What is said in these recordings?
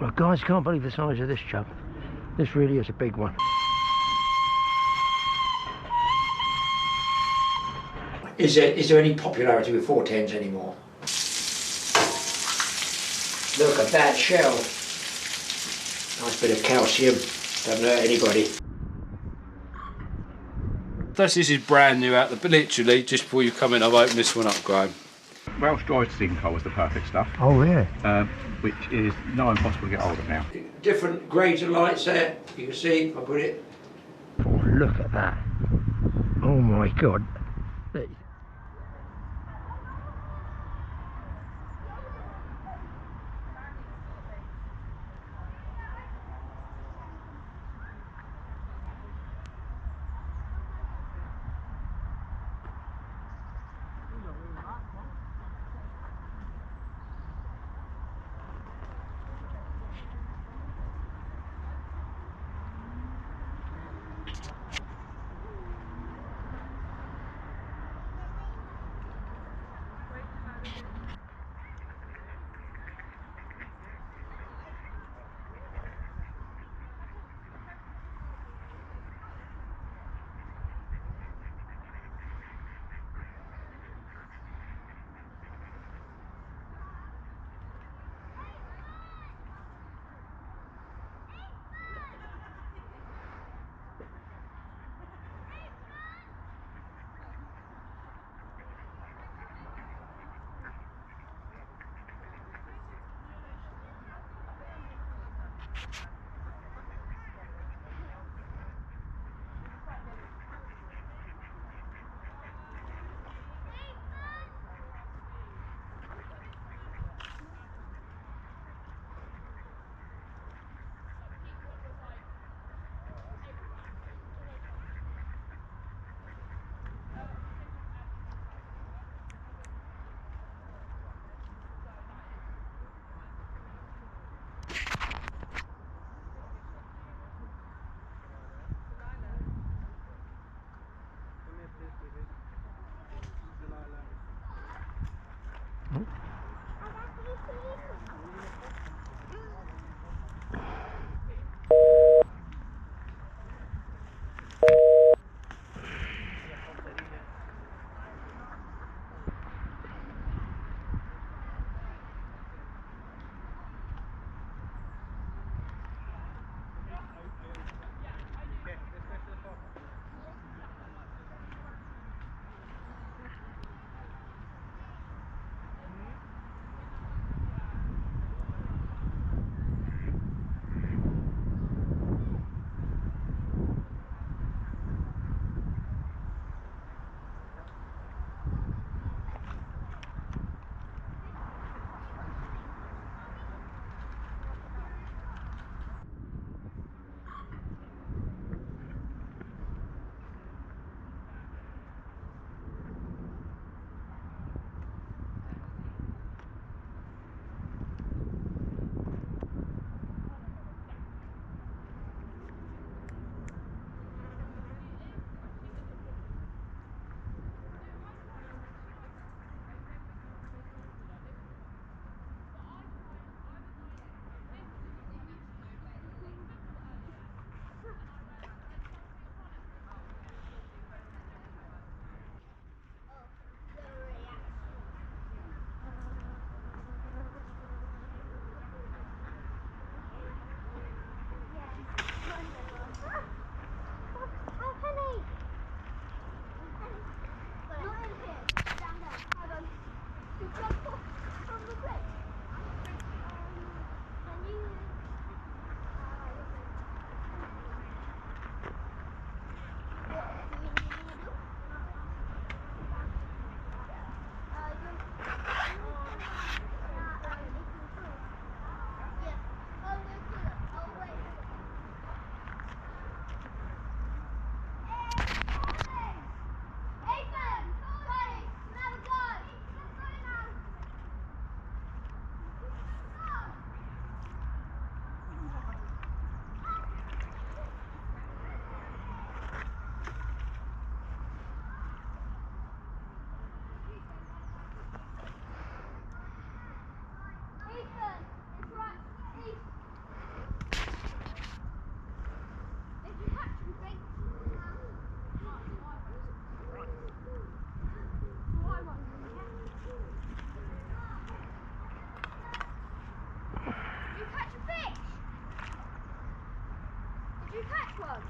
Well, guys, can't believe the size of this chub. This really is a big one. Is there any popularity with 410s anymore? Look at that shell. Nice bit of calcium. Doesn't hurt anybody. This is brand new out the, literally just before you come in, I've opened this one up, Graeme. Welsh dried sinkhole is the perfect stuff. Oh yeah. Which is now impossible to get hold of now. Different grades of lights there. You can see, I put it. Oh, look at that. Oh my God. you catch one?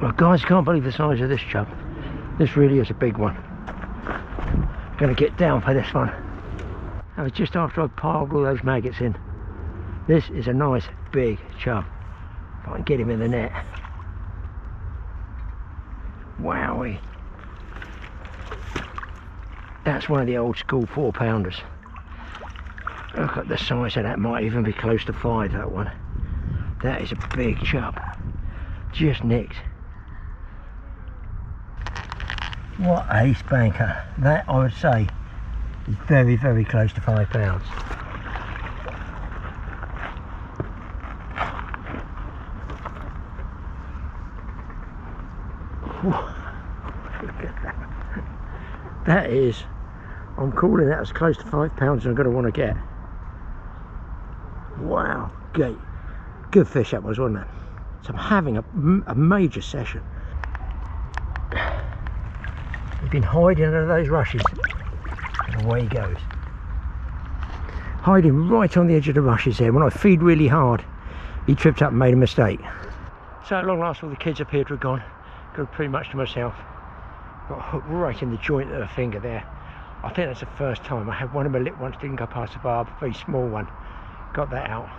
Well guys, can't believe the size of this chub. This really is a big one. Gonna get down for this one. That was just after I piled all those maggots in. This is a nice big chub. If I can get him in the net. Wowie. That's one of the old school 4-pounders. Look at the size of that, might even be close to 5, that one. That is a big chub. Just nicked. What a spanker. That, I would say, is very, very close to 5 pounds. Look at that. That is, I'm calling that as close to 5 pounds as I'm going to want to get. Wow, good fish that was, wasn't it? So I'm having a major session. He's been hiding under those rushes, and away he goes. Hiding right on the edge of the rushes there. When I feed really hard, he tripped up and made a mistake. So at long last all the kids appear to have gone. Got pretty much to myself. Got a hook right in the joint of the finger there. I think that's the first time. I had one of my little ones, didn't go past the barb, a very small one. Got that out.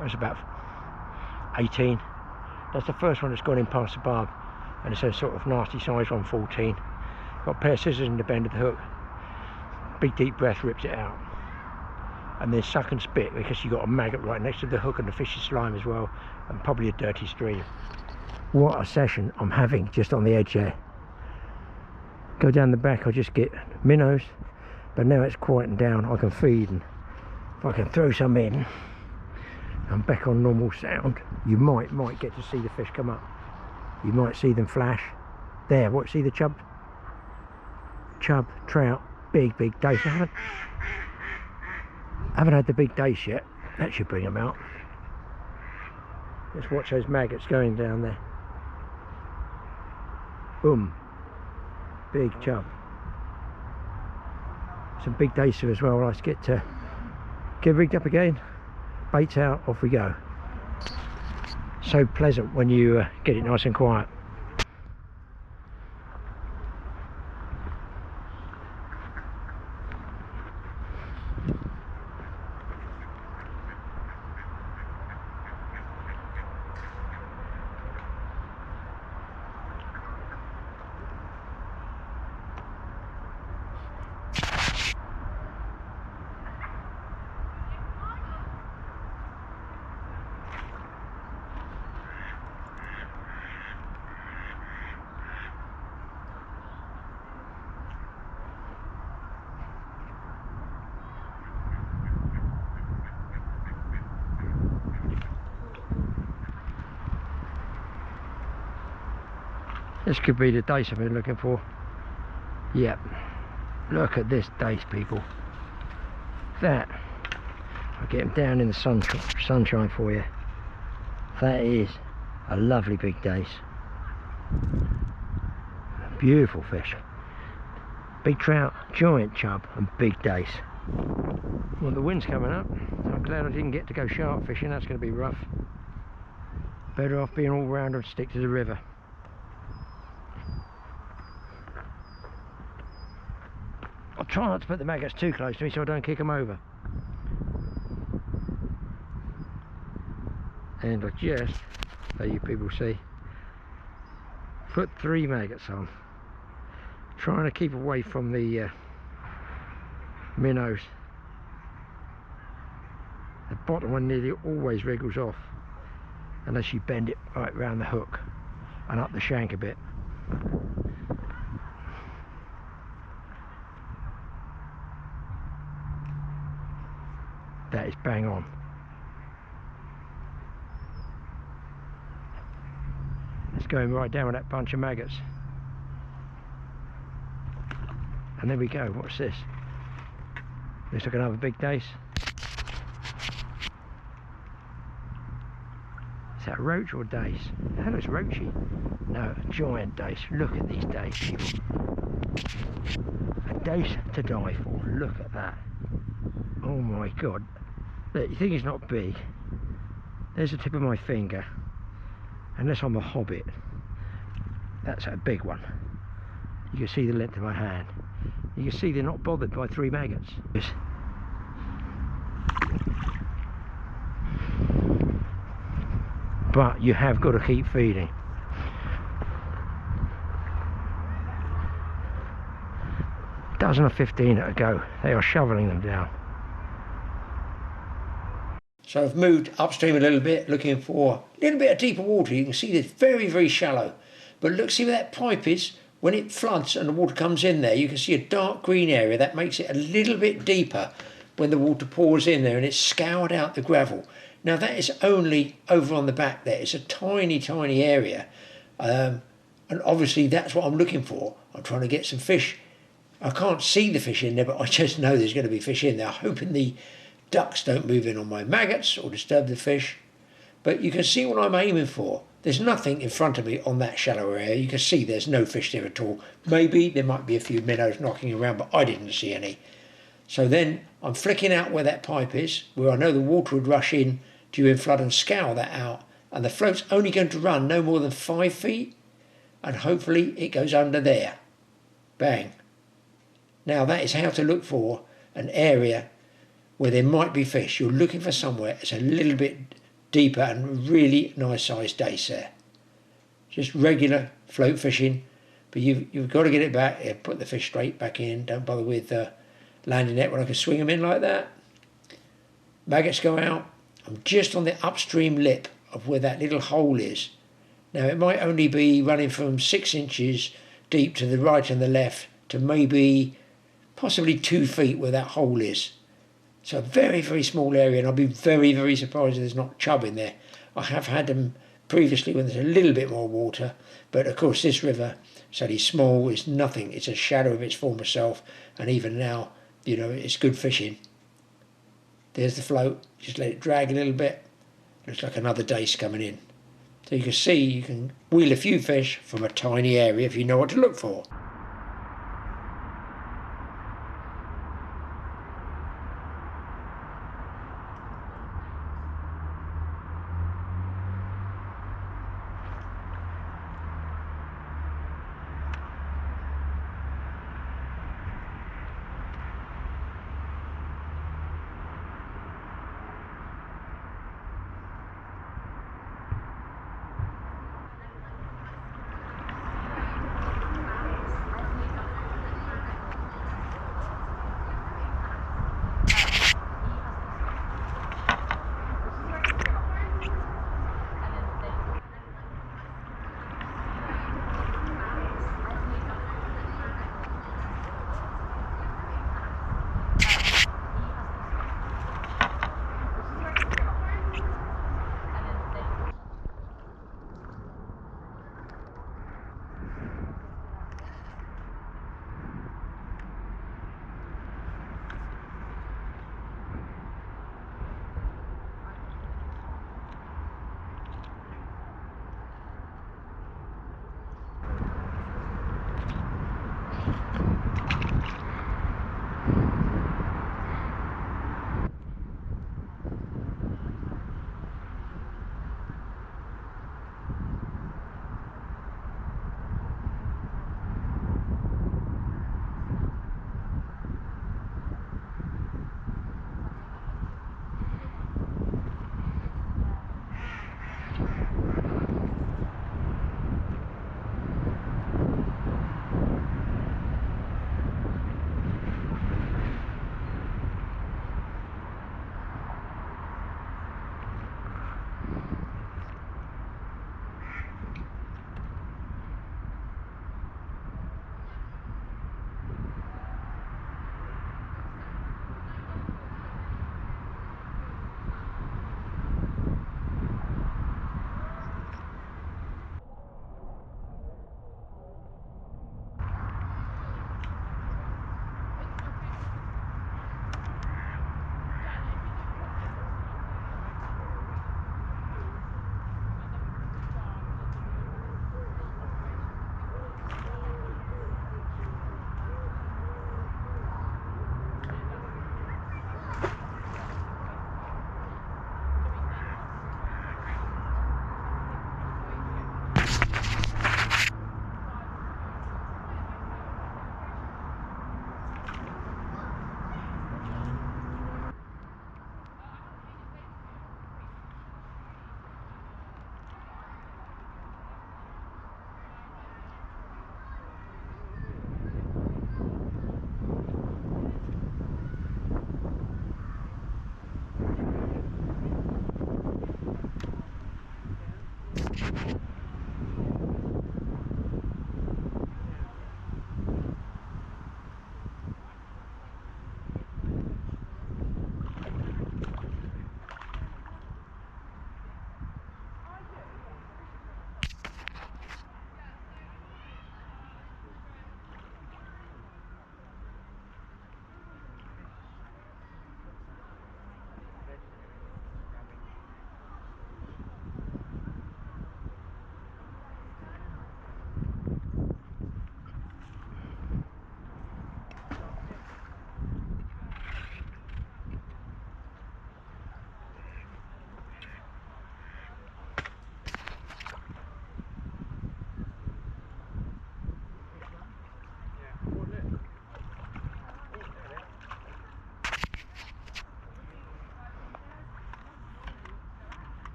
It was about 18. That's the first one that's gone in past the barb, and it's a sort of nasty size one, 14. Got a pair of scissors in the bend of the hook. Big deep breath, ripped it out, and then suck and spit because you got a maggot right next to the hook and the fish's slime as well, and probably a dirty stream. What a session I'm having just on the edge there. Go down the back, I'll just get minnows, but now it's quieting down. I can feed, and if I can throw some in, I'm back on normal sound. You might get to see the fish come up. You might see them flash. There, what, see the chub, trout, big dace. I haven't had the big dace yet. That should bring them out. Let's watch those maggots going down there. Boom. Big chub. Some big dace as well. Let's get rigged up again. Baits out, off we go. So pleasant when you get it nice and quiet. This could be the dace I've been looking for. Yep. Look at this dace, people. That. I'll get them down in the sunshine for you. That is a lovely big dace. Beautiful fish. Big trout, giant chub and big dace. Well, the wind's coming up, so I'm glad I didn't get to go shark fishing. That's going to be rough. Better off being all round and stick to the river. I'll try not to put the maggots too close to me so I don't kick them over. And I just, so you people see, put 3 maggots on. Trying to keep away from the minnows. The bottom one nearly always wriggles off unless you bend it right round the hook and up the shank a bit. That is bang on. It's going right down with that bunch of maggots. And there we go. What's this? Looks like another big dace. Is that a roach or dace? That looks roachy. No, a giant dace. Look at these dace, people. A dace to die for. Look at that. Oh my god. Look, you think it's not big? There's the tip of my finger. Unless I'm a hobbit. That's a big one. You can see the length of my hand. You can see they're not bothered by 3 maggots. But you have got to keep feeding. Dozen of 15 at a go. They are shoveling them down. So I've moved upstream a little bit, looking for a little bit of deeper water. You can see it's very, very shallow. But look, see where that pipe is? When it floods and the water comes in there, you can see a dark green area. That makes it a little bit deeper when the water pours in there and it's scoured out the gravel. Now that is only over on the back there. It's a tiny, tiny area. And obviously that's what I'm looking for. I'm trying to get some fish. I can't see the fish in there, but I just know there's going to be fish in there. I'm hoping the ducks don't move in on my maggots or disturb the fish. But you can see what I'm aiming for. There's nothing in front of me on that shallow area. You can see there's no fish there at all. Maybe there might be a few minnows knocking around, but I didn't see any. So then I'm flicking out where that pipe is, where I know the water would rush in during flood and scour that out. And the float's only going to run no more than 5 feet. And hopefully it goes under there. Bang. Now that is how to look for an area where there might be fish. You're looking for somewhere it's a little bit deeper and really nice sized dace there. Just regular float fishing, but you've got to get it back. Yeah, put the fish straight back in. Don't bother with the landing net when I can swing them in like that. Maggots go out. I'm just on the upstream lip of where that little hole is. Now it might only be running from 6 inches deep to the right and the left to maybe possibly 2 feet where that hole is. So a very, very small area, and I'll be very, very surprised if there's not chub in there. I have had them previously when there's a little bit more water, but of course this river, it's only small, it's nothing, it's a shadow of its former self, and even now, you know, it's good fishing. There's the float, just let it drag a little bit. Looks like another dace coming in. So you can see, you can wheel a few fish from a tiny area if you know what to look for.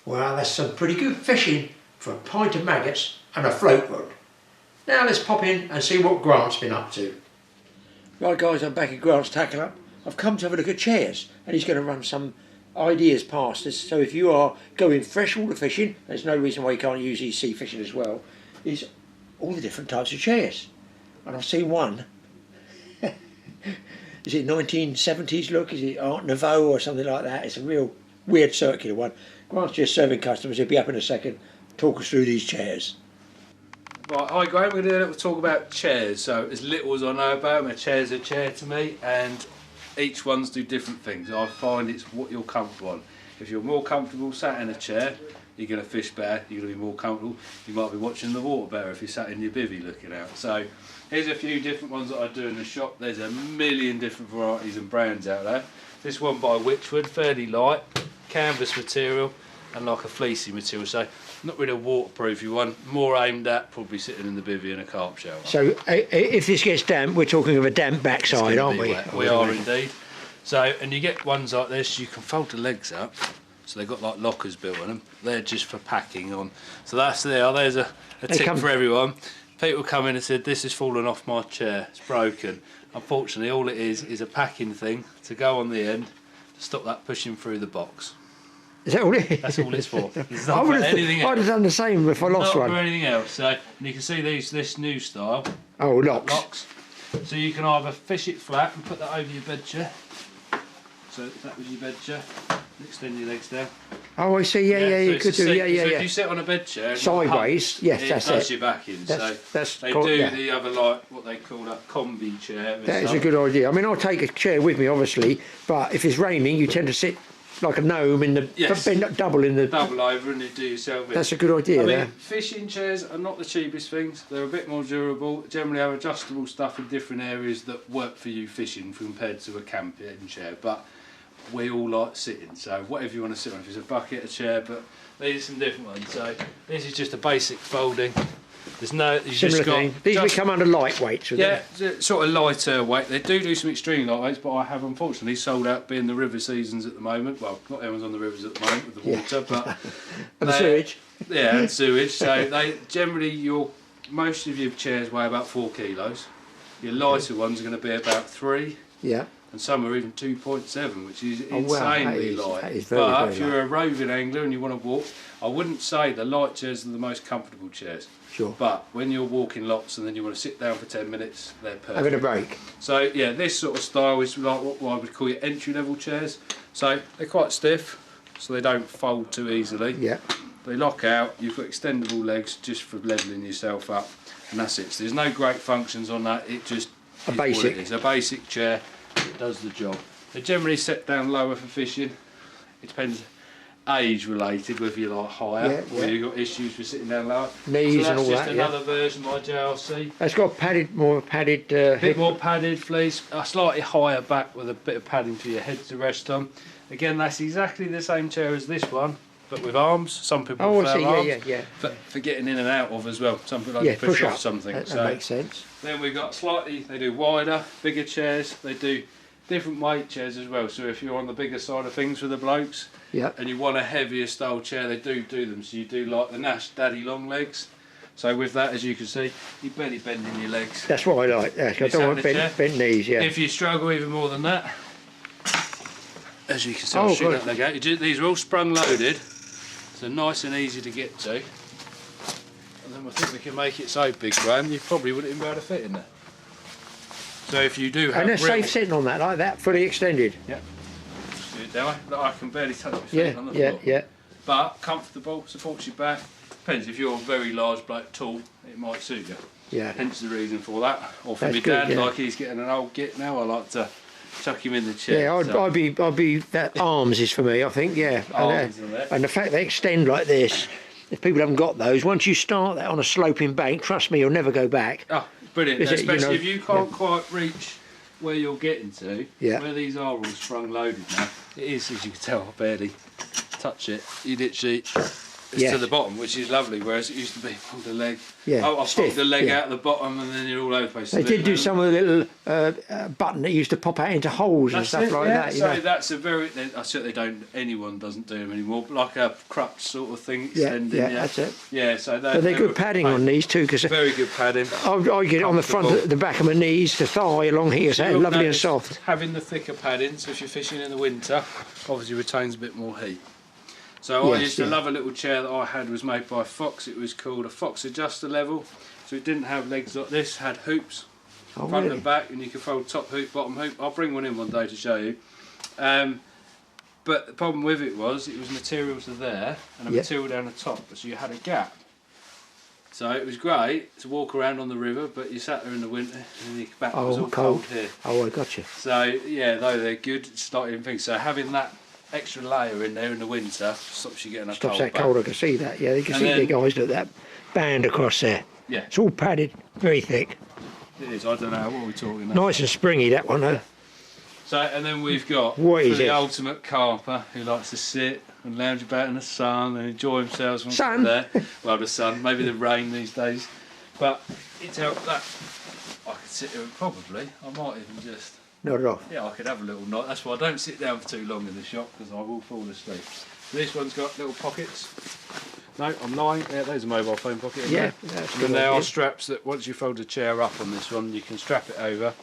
Well, that's some pretty good fishing for a pint of maggots and a float rod. Now let's pop in and see what Grant's been up to. Right guys, I'm back at Grant's Tackle Up. I've come to have a look at chairs and he's going to run some ideas past us. So if you are going freshwater fishing, there's no reason why you can't use these sea fishing as well, is all the different types of chairs. And I've seen one. Is it 1970s look? Is it Art Nouveau or something like that? It's a real weird circular one. Grant's just serving customers. He'll be up in a second. Talk us through these chairs. Right, hi Graeme, we're going to do a little talk about chairs. So as little as I know about them, a chair's a chair to me, and each one's do different things. I find it's what you're comfortable on. If you're more comfortable sat in a chair, you're going to fish better, you're going to be more comfortable. You might be watching the water better if you're sat in your bivvy looking out. So here's a few different ones that I do in the shop. There's a million different varieties and brands out there. This one by Witchwood, fairly light, canvas material and like a fleecy material. So not really a waterproofy one, more aimed at probably sitting in the bivvy in a carp shower. So if this gets damp, we're talking of a damp backside, aren't we? We are indeed. So, and you get ones like this, you can fold the legs up. So they've got like lockers built on them. They're just for packing on. So that's there. There's a tip for everyone. People come in and said, this has fallen off my chair, it's broken. Unfortunately, all it is a packing thing to go on the end to stop that pushing through the box. Is that all it is? That's all it's for. It's not for anything else. I'd have done the same if I lost one. Not for anything else. So, and you can see this new style. Oh, locks. So you can either fish it flat and put that over your bed chair. So that was your bed chair. Extend your legs down. Oh, I see. Yeah, you could do. So if you sit on a bed chair sideways, yes, that's it. It does your back in. They do the other, like what they call a combi chair. That is a good idea. I mean, I'll take a chair with me, obviously, but if it's raining, you tend to sit like a gnome in the double in the double over, and you do yourself in. That's a good idea. I mean, fishing chairs are not the cheapest things. They're a bit more durable. Generally have adjustable stuff in different areas that work for you fishing compared to a camping chair. But we all like sitting, so whatever you want to sit on, if it's a bucket, a chair, but these are some different ones. So this is just a basic folding. There's no, you just got these become under lightweights. Yeah, sort of lighter weight. They do some extreme lightweights, but I have unfortunately sold out being the river seasons at the moment. Well, not everyone's on the rivers at the moment with the water, but and the sewage. Yeah, and sewage. So they generally most of your chairs weigh about 4 kilos. Your lighter ones are going to be about 3. Yeah. And some are even 2.7, which is insanely light. That is but if you're a roving angler and you want to walk, I wouldn't say the light chairs are the most comfortable chairs. Sure. But when you're walking lots and then you want to sit down for 10 minutes, they're perfect. Having a break. So yeah, this sort of style is like what I would call your entry-level chairs. So they're quite stiff, so they don't fold too easily. Yeah. They lock out. You've got extendable legs just for levelling yourself up, and that's it. So there's no great functions on that. It just is what it is. A basic chair. It does the job. They're generally set down lower for fishing. It depends age related, whether you're like higher or you've got issues with sitting down lower. Knees and all that. That's just another version of my JRC. It's got more padded. Bit more padded fleece, a slightly higher back with a bit of padding for your head to rest on. Again, that's exactly the same chair as this one, but with arms. Some people prefer arms. But for getting in and out of as well. Some people like to push off something. That makes sense. Then we've got they do wider, bigger chairs. They do different weight chairs as well. So if you're on the bigger side of things for the blokes, and you want a heavier style chair, they do them. So you do like the Nash Daddy long legs. So with that, as you can see, you're barely bending your legs. That's what I like. I don't want bent knees. Yeah. If you struggle even more than that, as you can see, I'll shoot that leg out. These are all sprung loaded, so nice and easy to get to. And then I think we can make it so big, Graeme, you probably wouldn't even be able to fit in there. So if you do have... And they're safe sitting on that, like that, fully extended. Yeah. Just do it that way. I can barely touch my feet on the floor. Yeah. But comfortable, supports your back. Depends, if you're a very large bloke, tall, it might suit you. Yeah. Hence the reason for that. Or for my dad, like he's getting an old git now, I like to chuck him in the chair. Yeah, I'd be that arms is for me, I think, yeah. And the fact they extend like this, if people haven't got those, once you start that on a sloping bank, trust me, you'll never go back. Oh, brilliant. Especially if you can't quite reach where you're getting to, where these are all sprung loaded now. It is, as you can tell, I barely touch it. You literally It's Yes. to the bottom, which is lovely, whereas it used to be pull the leg. Yeah, I stiff, pulled the leg yeah. out the bottom and then you're all over the place. They did do some of the little button that used to pop out into holes and stuff like that. You So know? that's a very. I certainly don't. Anyone doesn't do them anymore. But like a crutch sort of thing. Yeah, Extending, yeah, that's it. Yeah, so But they're good padding on these too, because Very good padding. I get it on the front, the back of my knees, the thigh along here, so You'll lovely and notice soft. Having the thicker padding, so if you're fishing in the winter, obviously retains a bit more heat. So I Yes, used to yeah. love a little chair that I had, was made by Fox. It was called a Fox adjuster level. So it didn't have legs like this, had hoops, Oh, front really? and back, and you could fold top hoop, bottom hoop. I'll bring one in one day to show you. But the problem with it was material to there and a Yeah. material down the top, so you had a gap. So it was great to walk around on the river, but you sat there in the winter and your back was all cold here. Oh, I got you. So yeah, though they're good, it's not even thing. So having that extra layer in there in the winter stops you getting a Stops cold that back. cold, I can see that. Yeah, you can And see then- the guys do that band across there. Yeah, It's all padded, very thick. it is. I don't know what we're talking about. Nice and springy, that one. So and then we've got What for is the it? ultimate carper who likes to sit and lounge about in the sun and enjoy themselves when Sun? they're there. Well, the sun, maybe the rain these days. But it's helped that I could sit here and probably. I might even just. Nod it off. Yeah, I could have a little night. That's why I don't sit down for too long in the shop, because I will fall asleep. This one's got little pockets. No, I'm lying. Yeah, there's a mobile phone pocket in Yeah, there. that's And good. there are idea. straps that once you fold the chair up on this one, you can strap it over.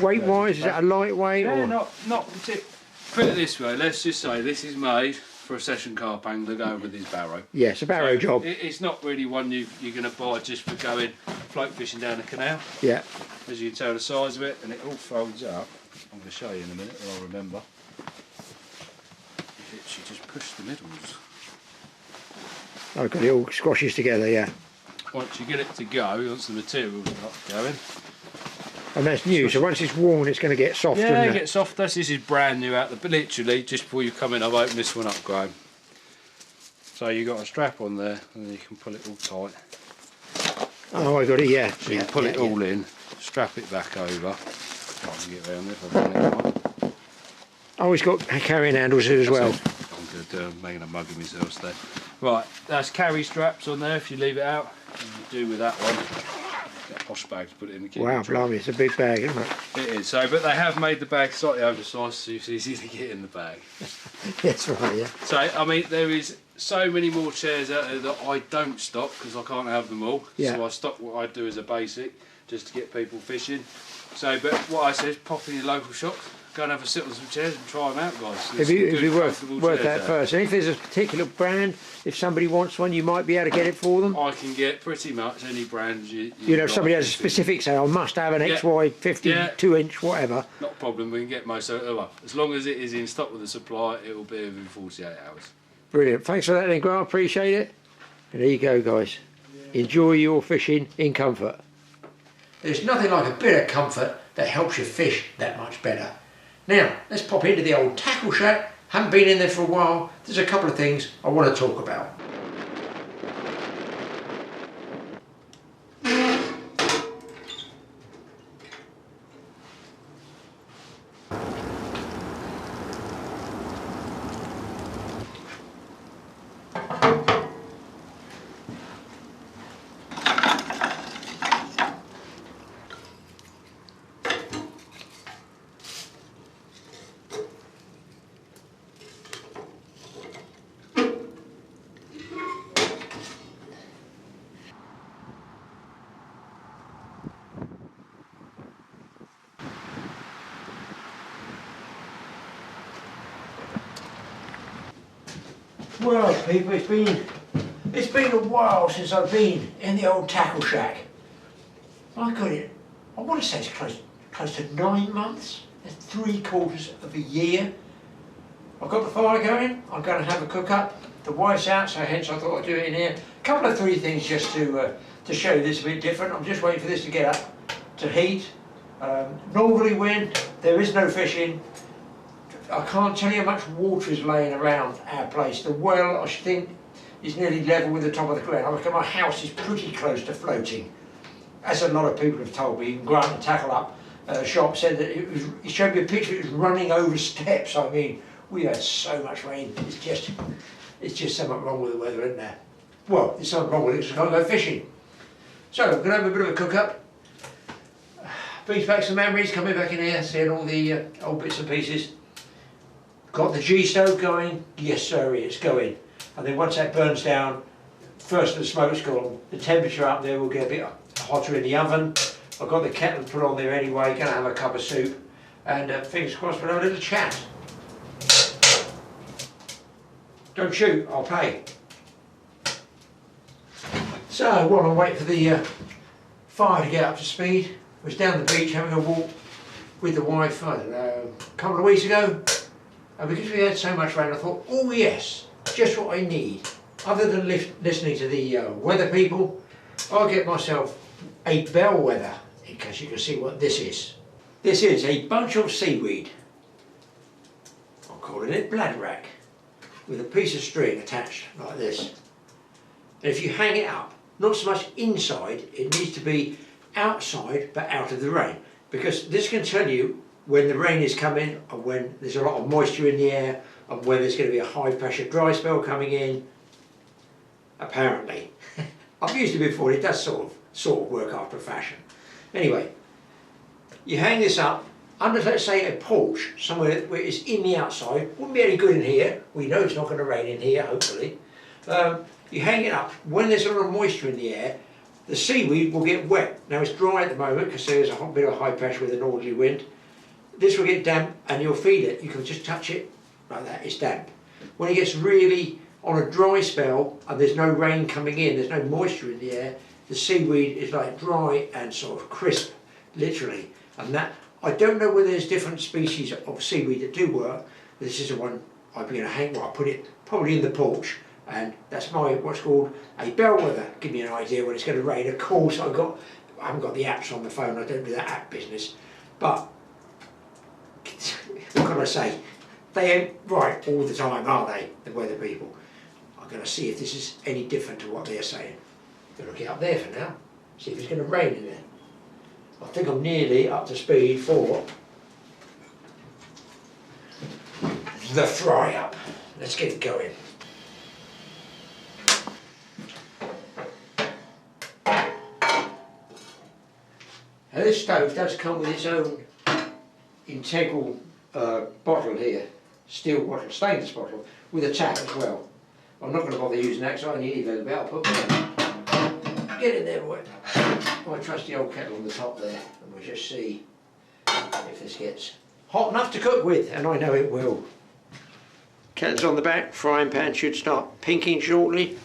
Weight-wise, is that a lightweight Yeah, or? not particularly. Put it this way, let's just say this is made for a session carp angler going with his barrow. Yeah, it's a barrow job. It's not really one you're going to buy just for going float fishing down the canal. Yeah. As you can tell the size of it, and it all folds up. I'm going to show you in a minute, and I'll remember. You literally just push the middles. I've got it all squashes together, yeah. Once you get it to go, once the material's not going. And that's new, so once it's worn, it's going to get softer. Yeah, it isn't it? gets softer. This is brand new out but literally, just before you come in, I've opened this one up, Graeme. So you've got a strap on there, and then you can pull it all tight. Oh, I got it, yeah. So you can pull it all in, strap it back over. I can get around this, I've done it right. Oh, it's got carrying handles here as well. I'm good, making a mug of myself there. Right, that's carry straps on there if you leave it out. And you do with that one. Get a posh bag to put it in the kitchen. Wow, blimey, it's a big bag, isn't it? It is, so, but they have made the bag slightly oversized so it's easy to get in the bag. That's right, yeah. So, I mean, there is so many more chairs out there that I don't stock because I can't have them all. Yeah. So I stock what I do as a basic just to get people fishing. So, but what I say is pop in your local shop, go and have a sit on some chairs and try them out, guys. It'd be worth comfortable chairs that there. first. And if there's a particular brand, if somebody wants one, you might be able to get it for them. I can get pretty much any brand you You know, if somebody has a like. specific, say, I must have an Yeah. XY 52-inch, whatever. Not a problem, we can get most of it. Well, as long as it is in stock with the supply, it will be within 48 hours. Brilliant. Thanks for that then, Graeme. I appreciate it. And there you go, guys. Enjoy your fishing in comfort. There's nothing like a bit of comfort that helps you fish that much better. Now, let's pop into the old tackle shack. Haven't been in there for a while. There's a couple of things I want to talk about. Well, people, it's been a while since I've been in the old tackle shack. I got it. I want to say it's close to 9 months. It's 3/4 of a year. I've got the fire going. I'm going to have a cook up. The wife's out, so hence I thought I'd do it in here. A couple of three things just to show you this a bit different. I'm just waiting for this to get up to heat. Northerly wind. There is no fishing. I can't tell you how much water is laying around our place. The well, I think, is nearly level with the top of the ground. I reckon my house is pretty close to floating. As a lot of people have told me, even Grant and Tackle Up shop said that he showed me a picture, it was running over steps. I mean, we had so much rain, It's just something wrong with the weather, isn't there? Well, there's something wrong with it because I can't go fishing. So, I'm going to have a bit of a cook-up. Brings back some memories, coming back in here, seeing all the old bits and pieces. Got the G-stove going. Yes, sir, it's going. And then once that burns down, first the smoke's gone, the temperature up there will get a bit hotter in the oven. I've got the kettle put on there anyway, going to have a cup of soup. And fingers crossed we'll have a little chat. Don't shoot, I'll pay. So while I'm waiting for the fire to get up to speed, I was down the beach having a walk with the wife, I don't know, a couple of weeks ago. And because we had so much rain, I thought, oh yes, just what I need. Other than listening to the weather people, I'll get myself a bellwether, in case you can see what this is. This is a bunch of seaweed. I'm calling it bladderwrack, with a piece of string attached like this. And if you hang it up, not so much inside, it needs to be outside but out of the rain, because this can tell you when the rain is coming and when there's a lot of moisture in the air and when there's going to be a high pressure dry spell coming in. Apparently. I've used it before, it does sort of work after a fashion. Anyway, you hang this up under, let's say, a porch somewhere where it's in the outside. Wouldn't be any good in here. We know it's not going to rain in here, hopefully. You hang it up. When there's a lot of moisture in the air, the seaweed will get wet. Now it's dry at the moment because there's a bit of high pressure with a northerly wind. This will get damp and you'll feel it. You can just touch it like that, it's damp. When it gets really on a dry spell and there's no rain coming in, there's no moisture in the air, the seaweed is like dry and sort of crisp, literally. And that, I don't know whether there's different species of seaweed that do work. This is the one I'm going to hang, well, I'll put it probably in the porch, and that's my, what's called a bellwether. Give me an idea when it's going to rain. Of course, I haven't got the apps on the phone, I don't do that app business, but what can I say? They ain't right all the time, are they, the weather people? I'm going to see if this is any different to what they're saying. I'm going to get up there for now, see if it's going to rain in there. I think I'm nearly up to speed for the fry up. Let's get it going. Now this stove does come with its own integral bottle here, steel bottle, stainless bottle, with a tap as well. I'm not going to bother using that because I only need a little bit. I'll put get in there, boy. My trusty old kettle on the top there, and we'll just see if this gets hot enough to cook with, and I know it will. Kettle's on the back, frying pan should start pinking shortly.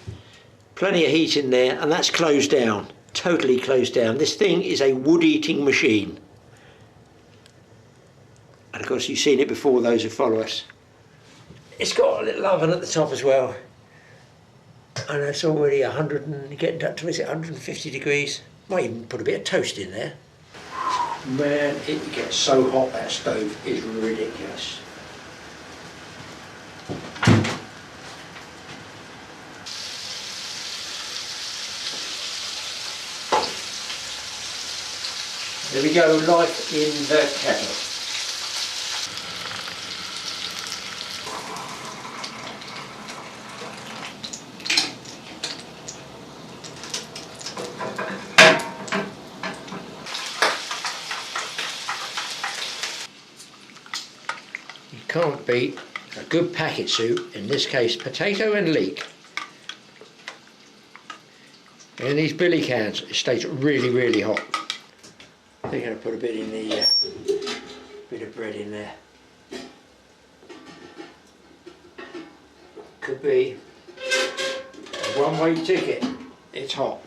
Plenty of heat in there, and that's closed down, totally closed down. This thing is a wood-eating machine. And of course you've seen it before, those who follow us. It's got a little oven at the top as well. And it's already 100 and getting up to, is it 150 degrees? Might even put a bit of toast in there. Man, it gets so hot, that stove is ridiculous. There we go, life in the kettle. Can't beat a good packet soup, in this case potato and leek. In these billy cans it stays really, really hot. I think I'm going to put a bit in the bit of bread in there. Could be a one-way ticket. It's hot.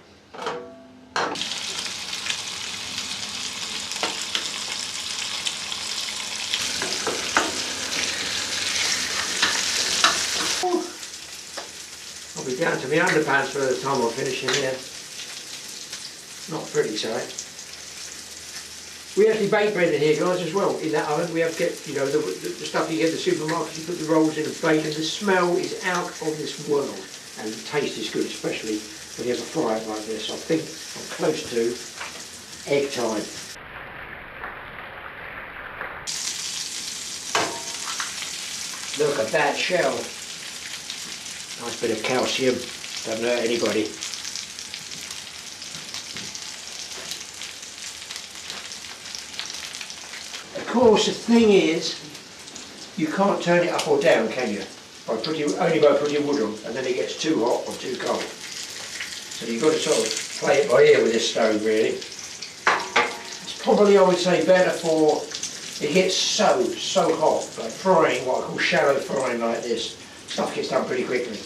I'll be down to my underpants by the time I finish in here. Not pretty tight. We actually bake bread in here, guys, as well. In that oven, we have get, you know, the stuff you get in the supermarket. You put the rolls in and bake, and the smell is out of this world, and the taste is good, especially when you have a fry up like this. I think I'm close to egg time. Look at that shell. Nice bit of calcium, doesn't hurt anybody. Of course, the thing is, you can't turn it up or down, can you? Only by putting wood on, and then it gets too hot or too cold. So you've got to sort of play it by ear with this stove, really. It's probably, I would say, better for, it gets so hot, like frying, what I call shallow frying like this. Stuff gets done pretty quickly.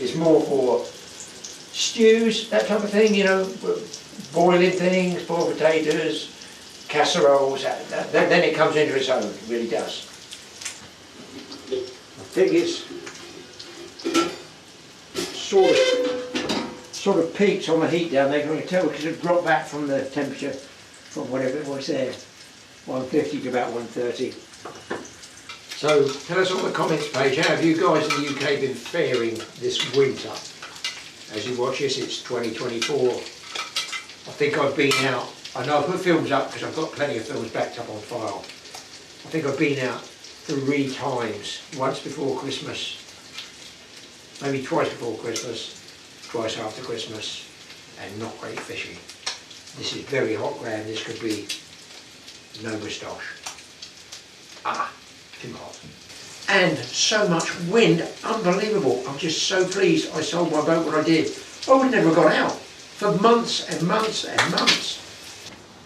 It's more for stews, that type of thing, you know, boiling things, boiled potatoes, casseroles, then it comes into its own, it really does. I think it's sort of peaked on the heat down there, I can tell because it dropped back from the temperature from whatever it was there, 150 to about 130. So tell us on the comments page, how have you guys in the UK been faring this winter? As you watch this, it's 2024. I think I've been out, I know I put films up because I've got plenty of films backed up on file. I think I've been out 3 times, once before Christmas, maybe twice before Christmas, twice after Christmas, and not great fishing. This is very hot ground, this could be no moustache. Too hot. And so much wind, unbelievable. I'm just so pleased I sold my boat when I did. I would never have gone out for months and months and months.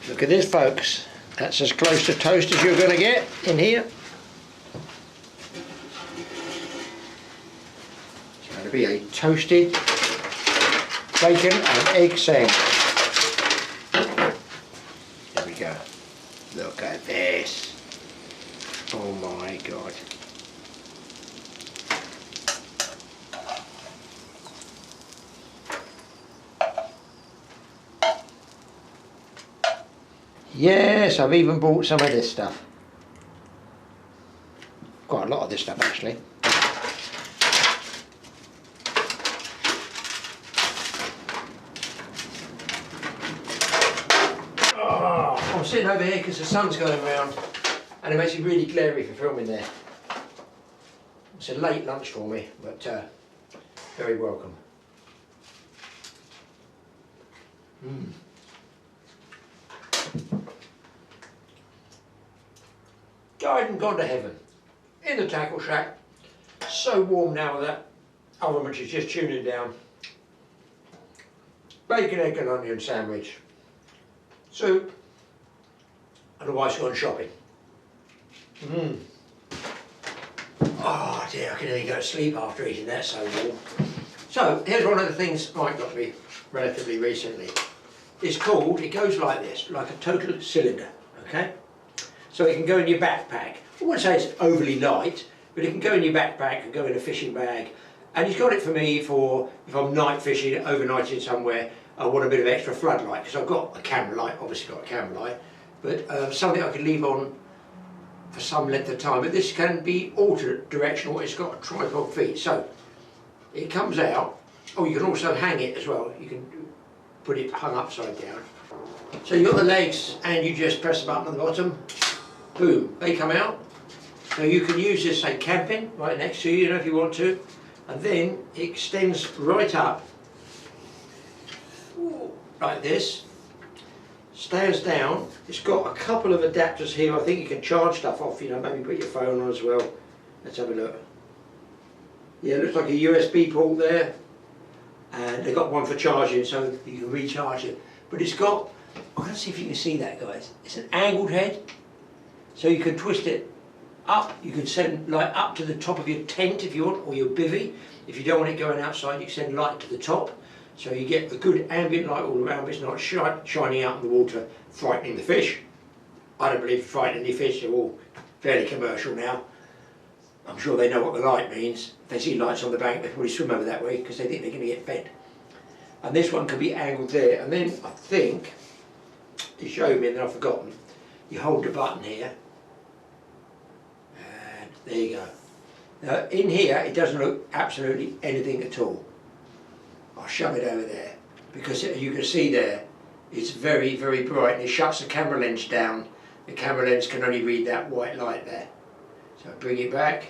Look at this, folks. That's as close to toast as you're going to get in here. It's going to be a toasted bacon and egg sandwich. There we go. Look at this. Oh my God. Yes, I've even bought some of this stuff. Quite a lot of this stuff actually. Oh, I'm sitting over here because the sun's going around and it makes it really glary for filming there. It's a late lunch for me, but very welcome. Died and gone to heaven. In the tackle shack. So warm now that oven which is just tuning down. Bacon, egg and onion sandwich. Soup. And the wife's gone shopping. Oh dear, I can nearly go to sleep after eating that, so warm. So here's one of the things Mike got me relatively recently. It's called, it goes like this, like a total cylinder, okay? So it can go in your backpack. I wouldn't say it's overly light, but it can go in your backpack and go in a fishing bag. And he's got it for me for, if I'm night fishing, overnighting somewhere, I want a bit of extra floodlight, because I've got a camera light, obviously got a camera light, but something I can leave on for some length of time. But this can be altered directional, it's got a tripod feet. So it comes out, oh you can also hang it as well, you can put it hung upside down. So you've got the legs and you just press the button at the bottom, boom, they come out. So you can use this, say, camping right next to you, if you want to, and then it extends right up, like this, stands down. It's got a couple of adapters here, I think you can charge stuff off, maybe put your phone on as well. Let's have a look. Yeah, it looks like a USB port there, and they've got one for charging so you can recharge it. But it's got, I'm going to see if you can see that, guys. It's an angled head, so you can twist it up. You can send light up to the top of your tent if you want, or your bivvy. If you don't want it going outside, you can send light to the top, so you get a good ambient light all around, but it's not shining out in the water, frightening the fish. I don't believe frightening the fish, they're all fairly commercial now. I'm sure they know what the light means. If they see lights on the bank, they probably swim over that way because they think they're going to get fed. And this one can be angled there, and then I think, he showed me and then I've forgotten, you hold the button here, and there you go. Now in here it doesn't look absolutely anything at all. I'll shove it over there, because you can see there, it's very, very bright, and it shuts the camera lens down. The camera lens can only read that white light there. So bring it back,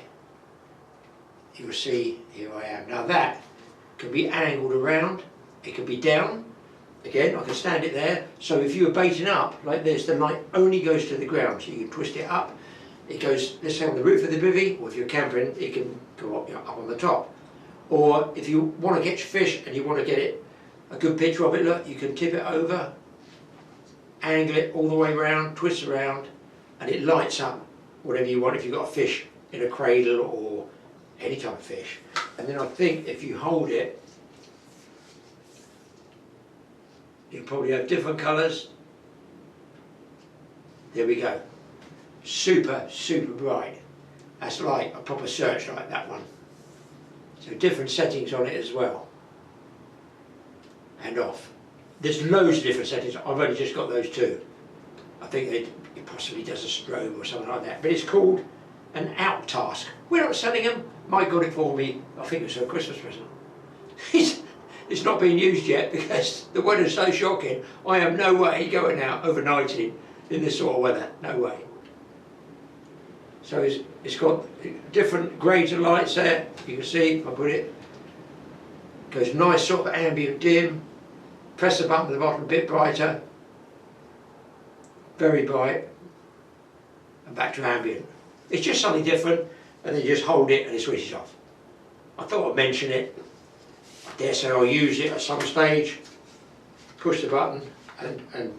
you'll see here I am. Now that can be angled around, it can be down. Again, I can stand it there. So if you were baiting up like this, the light only goes to the ground. So you can twist it up. It goes, let's say on the roof of the bivvy, or if you're camping, it can go up, up on the top. Or if you want to catch fish and you want to get it a good picture of it, look, you can tip it over, angle it all the way around, twist around, and it lights up whatever you want if you've got a fish in a cradle or any type of fish. And then I think if you hold it, you probably have different colours. There we go. Super, super bright. That's like a proper searchlight, that one. So different settings on it as well. And off. There's loads of different settings. I've only just got those two. I think it possibly does a strobe or something like that. But it's called an out task. We're not selling them. Mike got it for me. I think it was a Christmas present. It's not being used yet because the weather's so shocking. I am no way going out overnighting in this sort of weather. No way. So it's got different grades of lights there. You can see if I put it. Goes nice sort of ambient dim. Press the button at the bottom, a bit brighter. Very bright. And back to ambient. It's just something different, and then you just hold it and it switches off. I thought I'd mention it. I dare say I'll use it at some stage. Push the button and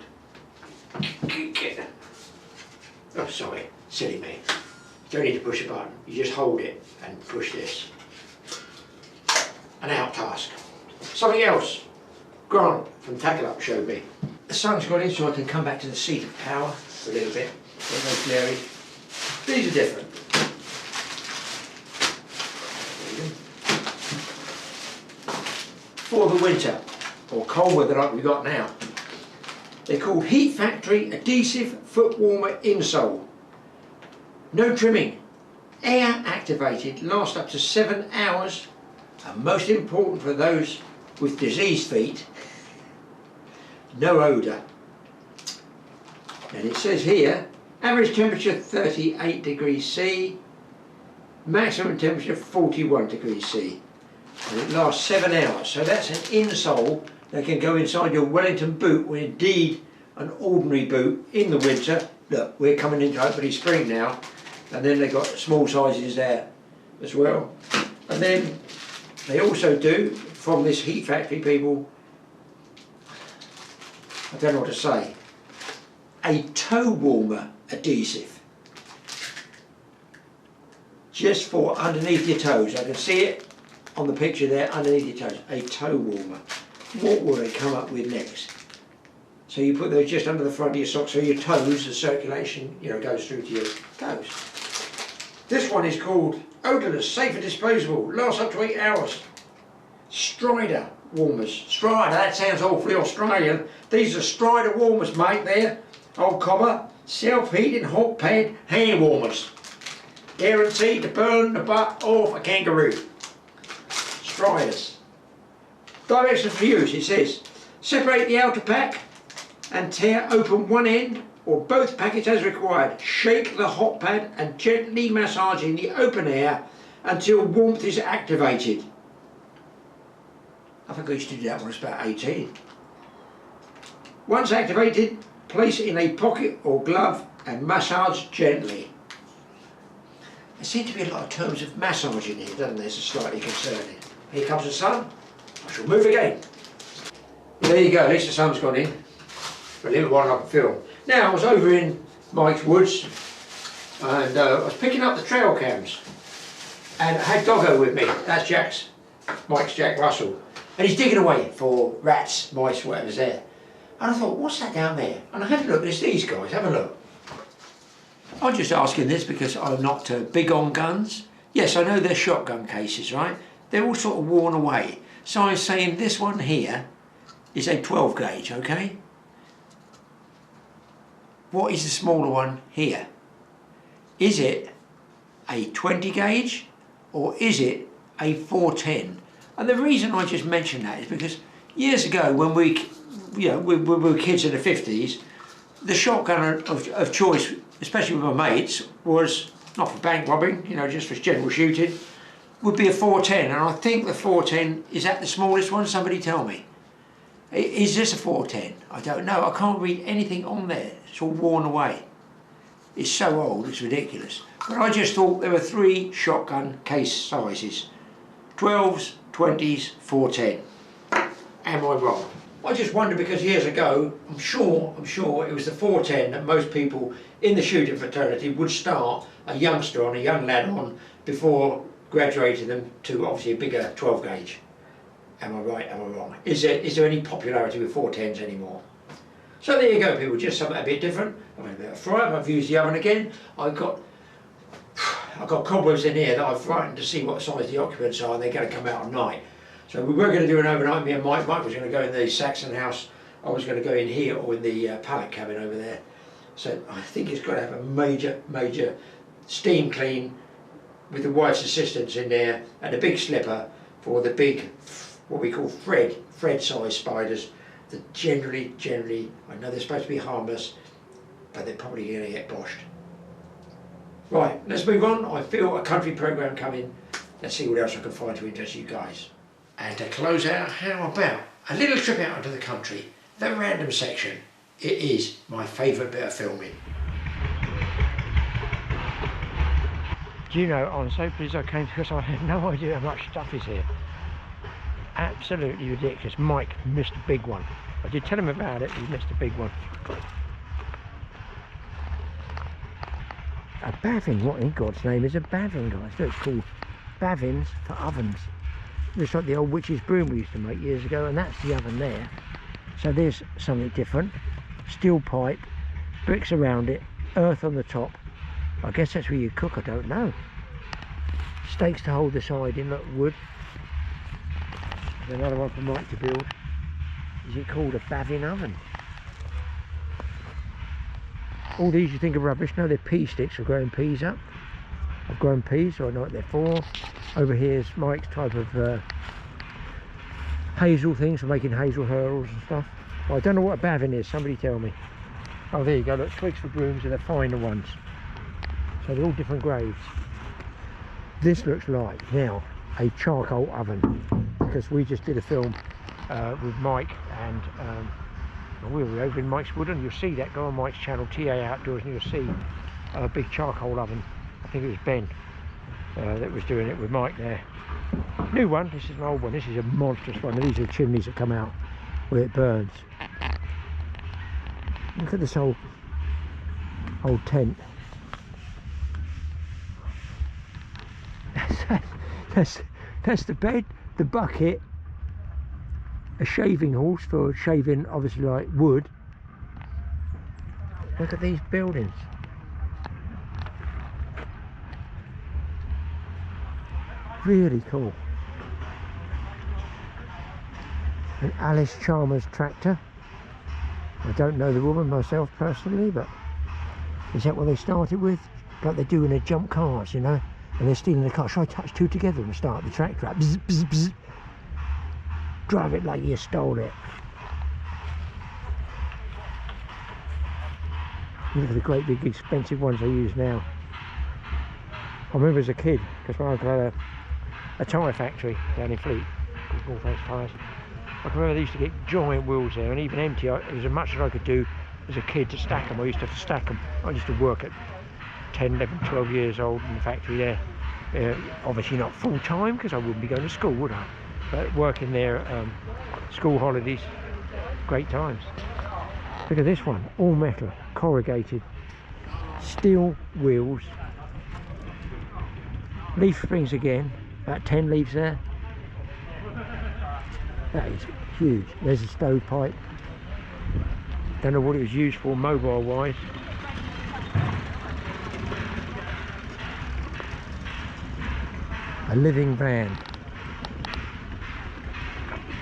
oh, sorry, silly me. You don't need to push a button. You just hold it and push this. An out task. Something else. Grant from Tackle Up showed me. The sun's got in, so I can come back to the seat of power for a little bit. Get those glary. These are different. For the winter, or cold weather like we've got now. They're called Heat Factory Adhesive Foot Warmer Insole. No trimming. Air activated, last up to 7 hours. And most important for those with diseased feet, no odour. And it says here, average temperature 38 degrees C, maximum temperature 41 degrees C. And it lasts 7 hours. So that's an insole that can go inside your Wellington boot, or indeed an ordinary boot in the winter. Look, we're coming into hopefully spring now, and then they've got small sizes there as well. And then they also do, from this Heat Factory people, I don't know what to say, a toe warmer adhesive. Just for underneath your toes. I can see it on the picture there, underneath your toes. A toe warmer. What will they come up with next? So you put those just under the front of your socks so your toes, the circulation, you know, goes through to your toes. This one is called Odorless, Safe and Disposable, lasts up to 8 hours. Strider warmers. Strider, that sounds awfully Australian. These are Strider warmers, mate, there. Old copper, self-heating hot pad hand warmers. Guaranteed to burn the butt off a kangaroo. Striders. Directions for use, it says, separate the outer pack and tear open one end or both packets as required. Shake the hot pad and gently massage in the open air until warmth is activated. I think I used to do that when I was about 18. Once activated, place it in a pocket or glove and massage gently. There seems to be a lot of terms of massage in here, doesn't there? It's slightly concerning. Here comes the sun. I shall move again. Well, there you go, at least the sun's gone in. For a little while I can film. Now, I was over in Mike's woods and I was picking up the trail cams. And I had Doggo with me. That's Mike's Jack Russell. And he's digging away for rats, mice, whatever's there. And I thought, what's that down there? And I had a look, and it's these guys, have a look. I'm just asking this because I'm not big on guns. Yes, I know they're shotgun cases, right? They're all sort of worn away. So I'm saying this one here is a 12 gauge, okay? What is the smaller one here? Is it a 20 gauge or is it a 410? And the reason I just mention that is because years ago when we were kids in the 50s, the shotgun of choice, especially with my mates, was not for bank robbing, you know, just for general shooting. would be a 410, and I think the 410 is that the smallest one. Somebody tell me. Is this a 410? I don't know. I can't read anything on there. It's all worn away. It's so old, it's ridiculous. But I just thought there were 3 shotgun case sizes. 12s, 20s, 410. Am I wrong? I just wonder, because years ago, I'm sure it was the 410 that most people in the shooting fraternity would start a youngster on, a young lad on, before graduating them to obviously a bigger 12 gauge. Am I right, am I wrong? Is there any popularity with 410s anymore? So there you go, people, just something a bit different. I've had a bit of fry up, I've used the oven again. I've got cobwebs in here that I've frightened to see what size the occupants are, and they're going to come out at night. So we were going to do an overnight, me and Mike. Mike was going to go in the Saxon house, I was going to go in here or in the pallet cabin over there. So I think it's got to have a major steam clean with the wife's assistance in there, and a big slipper for the big, what we call Fred size spiders that generally, I know they're supposed to be harmless, but they're probably going to get boshed. Right, let's move on. I feel a country programme coming. Let's see what else I can find to interest you guys. And to close out, how about a little trip out into the country, the random section. It is my favourite bit of filming. Do you know, I'm so pleased I came, because I had no idea how much stuff is here. Absolutely ridiculous. Mike missed a big one. I did tell him about it, he missed a big one. A bavin, what in God's name is a bavin, guys? So it's called bavins for ovens. It's like the old witch's broom we used to make years ago, and that's the oven there. So there's something different. Steel pipe, bricks around it, earth on the top. I guess that's where you cook, I don't know. Stakes to hold the side in, look, wood. There's another one for Mike to build. Is it called a bavin oven? All these you think are rubbish. No, they're pea sticks for growing peas up. I've grown peas, so I know what they're for. Over here is Mike's type of hazel things for making hazel hurls and stuff. Well, I don't know what a bavin is, somebody tell me. Oh, there you go, look, twigs for brooms are the finer ones. So they're all different grades. This looks like, now, a charcoal oven, because we just did a film with Mike, and we were over in Mike's Wood, and you'll see that. Go on Mike's channel, TA Outdoors, and you'll see a big charcoal oven. I think it was Ben that was doing it with Mike there. New one, this is an old one. This is a monstrous one. These are the chimneys that come out where it burns. Look at this old tent. That's the bed, the bucket, a shaving horse for shaving, obviously, like wood. Look at these buildings. Really cool. An Alice Chalmers tractor. I don't know the woman myself personally, but is that what they started with? Like they do in their jump cars, you know? And they're stealing the car. Should I touch two together and start the tractor up? Bzz, bzz, bzz. Drive it like you stole it. Look at the great big expensive ones they use now. I remember as a kid, because my uncle had a tyre factory down in Fleet, called North Face Tyres. I can remember they used to get giant wheels there, and even empty. It was as much as I could do as a kid to stack them. I used to have to stack them. I used to work at 10, 11, 12 years old in the factory there. Obviously not full time, because I wouldn't be going to school, would I? But working there, school holidays, great times. Look at this one, all metal, corrugated, steel wheels, leaf springs again, about 10 leaves there. That is huge. There's a stovepipe. Don't know what it was used for mobile wise. A living van.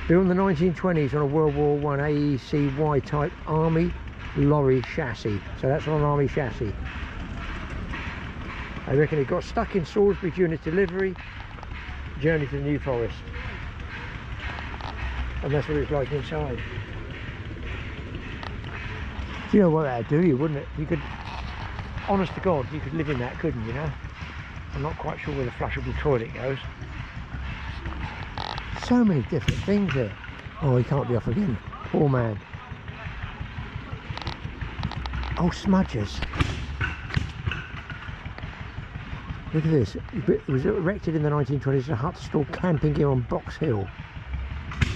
Built in the 1920s on a World War I AEC type Army lorry chassis. So that's on an Army chassis. I reckon it got stuck in Salisbury during its delivery, journey to the New Forest. And that's what it's like inside. You know what that'd do you, wouldn't it? You could, honest to God, you could live in that, couldn't you, know? I'm not quite sure where the flushable toilet goes. So many different things there. Oh, he can't be off again. Poor man. Oh, smudgers. Look at this. It was erected in the 1920s as a hut to store camping gear on Box Hill.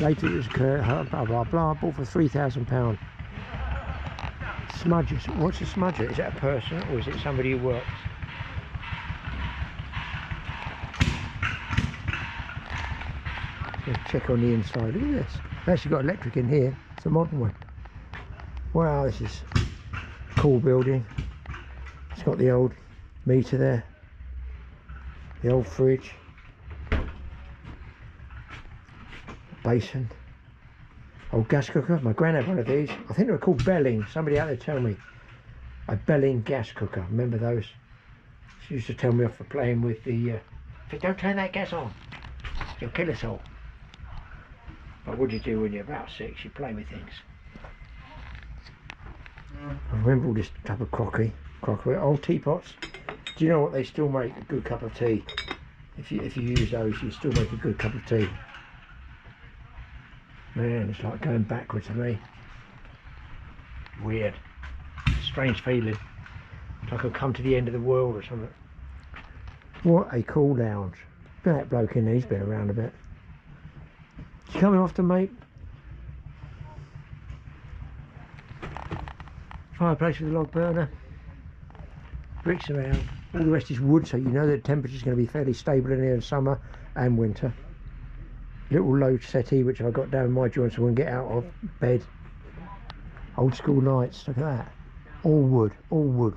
Later it was blah blah blah, bought for £3,000. Smudgers. What's a smudger? Is that a person or is it somebody who works? Let's check on the inside. Look at this. It's actually got electric in here. It's a modern one. Wow, this is a cool building. It's got the old meter there. The old fridge. Basin. Old gas cooker. My gran had one of these. I think they were called Belling. Somebody out there tell me. A Belling gas cooker. Remember those? She used to tell me off for playing with the don't turn that gas on. You'll kill us all. But what do you do when you're about 6? You play with things. I remember all this type of crockery, old teapots. Do you know what? They still make a good cup of tea. If you use those, you still make a good cup of tea. Man, it's like going backwards for me. Weird, strange feeling. It's like I've come to the end of the world or something. What a cool lounge. That bloke in there, he's been around a bit. You coming often, mate? Fireplace with a log burner. Bricks around. All the rest is wood, so you know the temperature's going to be fairly stable in here in summer and winter. Little low settee which I got down my joints so I wouldn't get out of bed. Old school lights, look at that. All wood, all wood.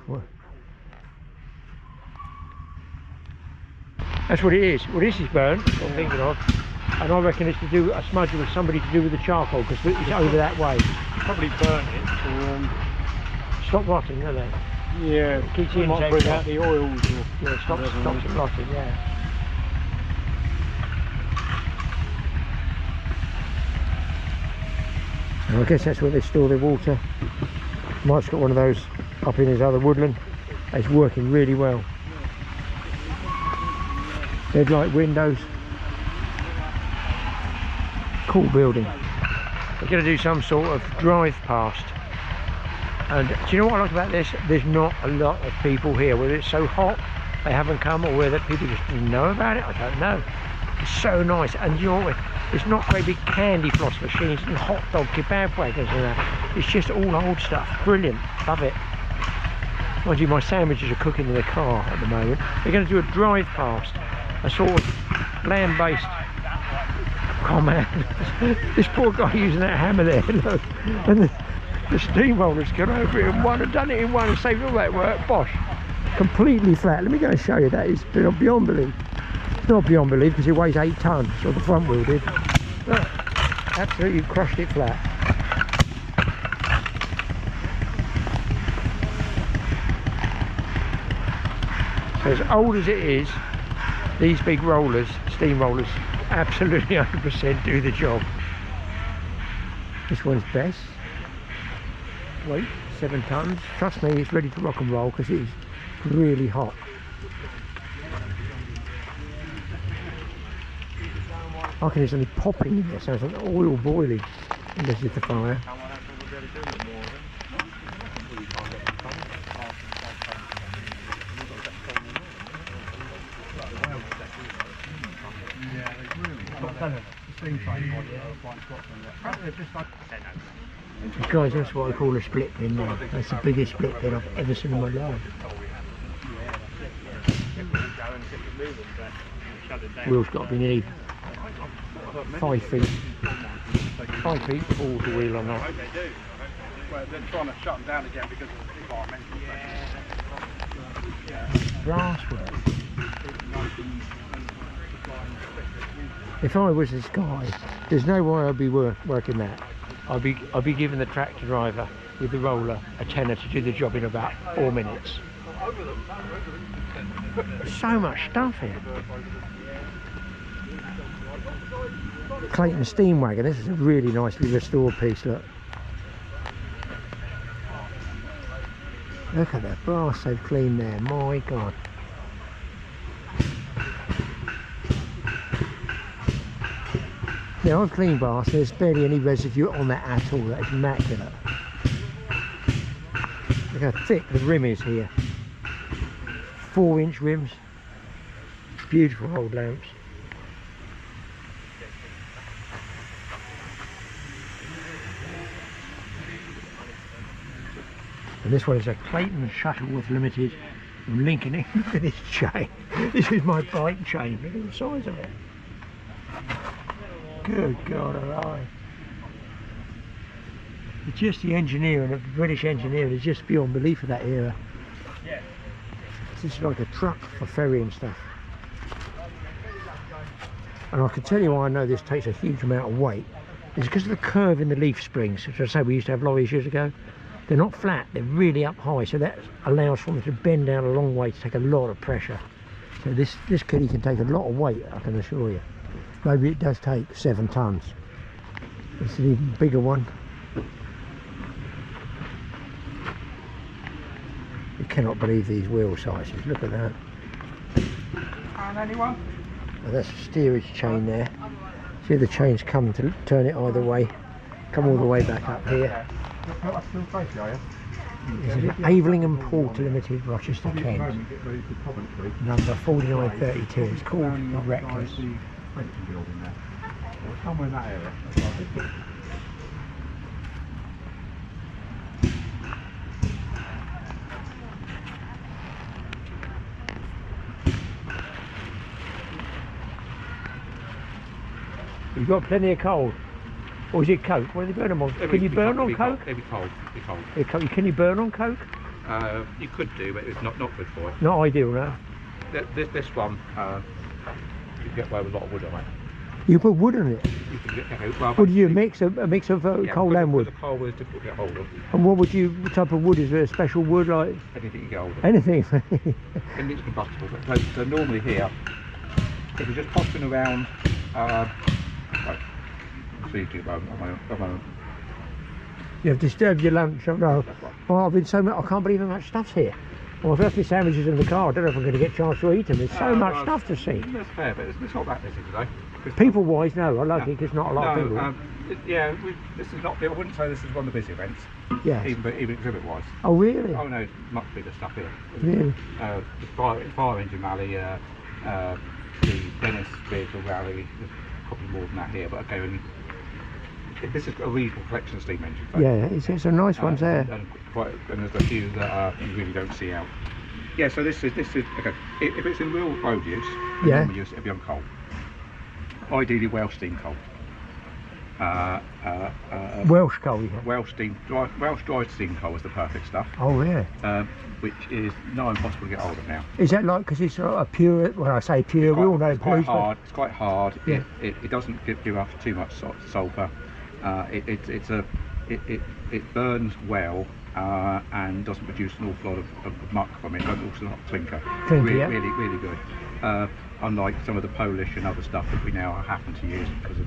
That's what it is. Well, this is burnt, what I'm thinking of. And I reckon it's to do, a smudger with somebody to do with the charcoal, because it's over that way. Probably burnt it to Stop rotting, don't they? yeah, It keeps the might insects bring out off. the oils or Yeah, stops it rotting, yeah. And I guess that's where they store their water. Mike's got one of those up in his other woodland. It's working really well. Headlight windows. Cool building. We're going to do some sort of drive past. And do you know what I like about this? There's not a lot of people here. Whether it's so hot they haven't come, or whether people just didn't know about it, I don't know. It's so nice. And you know what? It's not very big candy floss machines and hot dog kebab wagons and that. It's just all old stuff. Brilliant. Love it. Mind you, my sandwiches are cooking in the car at the moment. They're going to do a drive past. A sort of land-based. Oh man, this poor guy using that hammer there, look. And the steamroller's gone over it in one and done it in one and saved all that work. Bosh. Completely flat. Let me go and show you. That is beyond belief. Not beyond belief because it weighs 8 tons, so the front wheel did. Look, absolutely crushed it flat. So as old as it is, these big rollers, steam rollers, absolutely 100% do the job. This one's best. Weight 7 tons. Trust me, it's ready to rock and roll because it is really hot. I can hear something popping in there, sounds like oil boiling. And this is the fire. Guys, that's what I call a split pin now. That's the biggest split pin I've ever seen in my life. Wheel's got to be nearly 5 feet. 5 feet all the wheel on that. Well, they're trying to shut them down again because of the environmental Brass work. If I was this guy, there's no way I'd be working that. I'd be giving the tractor driver with the roller a tenner to do the job in about 4 minutes. So much stuff here. Clayton steam wagon. This is a really nicely restored piece. Look. Look at that brass they've cleaned there. My God. Yeah, I've cleaned brass. There's barely any residue on that at all. That is immaculate. Look how thick the rim is here. 4-inch rims. Beautiful old lamps. And this one is a Clayton Shuttleworth Limited from Lincoln. Look at this chain. This is my bike chain. Look at the size of it. Good God alive. It's just the engineering of the British engineering is just beyond belief of that era. This is like a truck for ferrying stuff. And I can tell you why I know this takes a huge amount of weight. It's because of the curve in the leaf springs, which I say we used to have lorries years ago. They're not flat, they're really up high, so that allows for them to bend down a long way to take a lot of pressure. So this kiddie can take a lot of weight, I can assure you. Maybe it does take 7 tons. It's an even bigger one. You cannot believe these wheel sizes, look at that. And anyone? And that's a steerage chain there. See, the chains come to turn it either way. Come all the way back up here. This is Aveling & Porter Limited, Rochester, Kent. Number 4932. It's called the Reckless. Somewhere in that area. You've got plenty of coal. Or is it coke? What do they burn them on? Can you burn on coke? It'd be cold. Can you burn on coke? You could do, but it's not good for it. Not ideal, no. This one, you can get away with a lot of wood on it. You put wood on it? You can get, well, what do you mix? A mix of coal and wood? The coal wood is difficult to get hold of. And what type of wood? Is there a special wood like? Anything you get hold of. Anything? And it's combustible. So normally here, if you're just popping around, you have disturbed your lunch. Oh, no. Oh, I've been so much. I can't believe how much stuff's here. Well, I've left my sandwiches in the car. I don't know if I'm going to get a chance to eat them. There's so much stuff to see. That's fair, but it's not that busy today. People-wise, no. I like it because not a lot of people. This is not. I wouldn't say this is one of the busy events. Yeah. Even exhibit-wise. Oh, really? Oh no, much bigger stuff here. Really? The fire engine rally, the Dennis vehicle rally. There's probably more than that here, but okay. This is a reasonable collection of steam engines. Yeah, it's a nice ones there. And there's a few that you really don't see out. Yeah, so this is okay. If it's in real road use, it'll be on coal. Ideally Welsh steam coal. Welsh coal, yeah. Welsh dried steam coal is the perfect stuff. Oh yeah. Which is not impossible to get hold of now. Is that like, because it's a pure, when I say pure, we all know it's quite hard. It's quite hard. Yeah. It doesn't give off too much sulphur. It burns well and doesn't produce an awful lot of muck from it. Doesn't also not clinker. Really good. Unlike some of the Polish and other stuff that we now happen to use because of.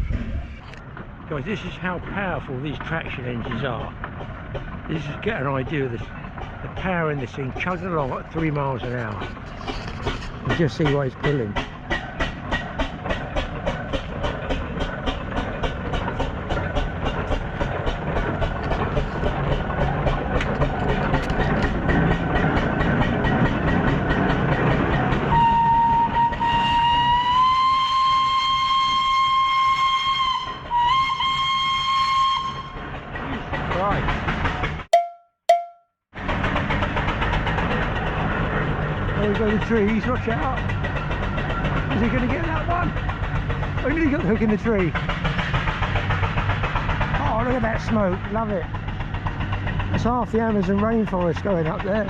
Guys, this is how powerful these traction engines are. This is get an idea of the power in this thing. Chugging along at 3 miles an hour. You just see why it's pulling. There go the trees, watch out. Is he going to get that one? Oh, he got the hook in the tree. Oh, look at that smoke, love it. That's half the Amazon rainforest going up there.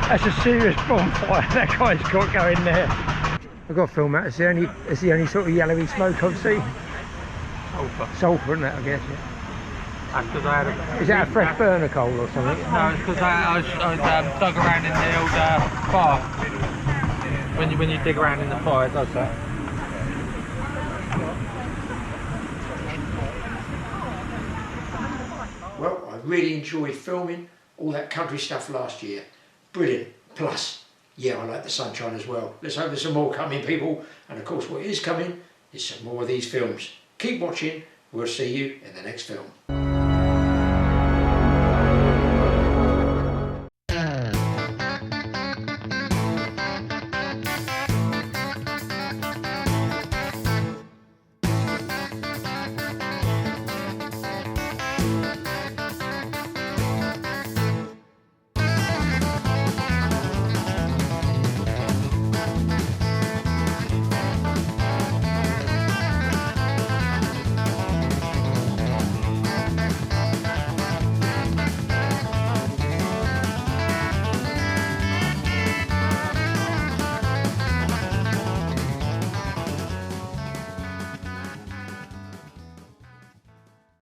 That's a serious bonfire that guy's got going there. I've got to film that. It's the only sort of yellowy smoke I've seen. Sulphur, isn't it, I guess, yeah. That's because I had a... Is that a fresh burner coal or something? No, it's because I was dug around in the old fire. When you dig around in the fire, it does that. Well, really enjoyed filming all that country stuff last year. Brilliant. Plus, yeah, I like the sunshine as well. Let's hope there's some more coming, people. And of course, what is coming is some more of these films. Keep watching. We'll see you in the next film.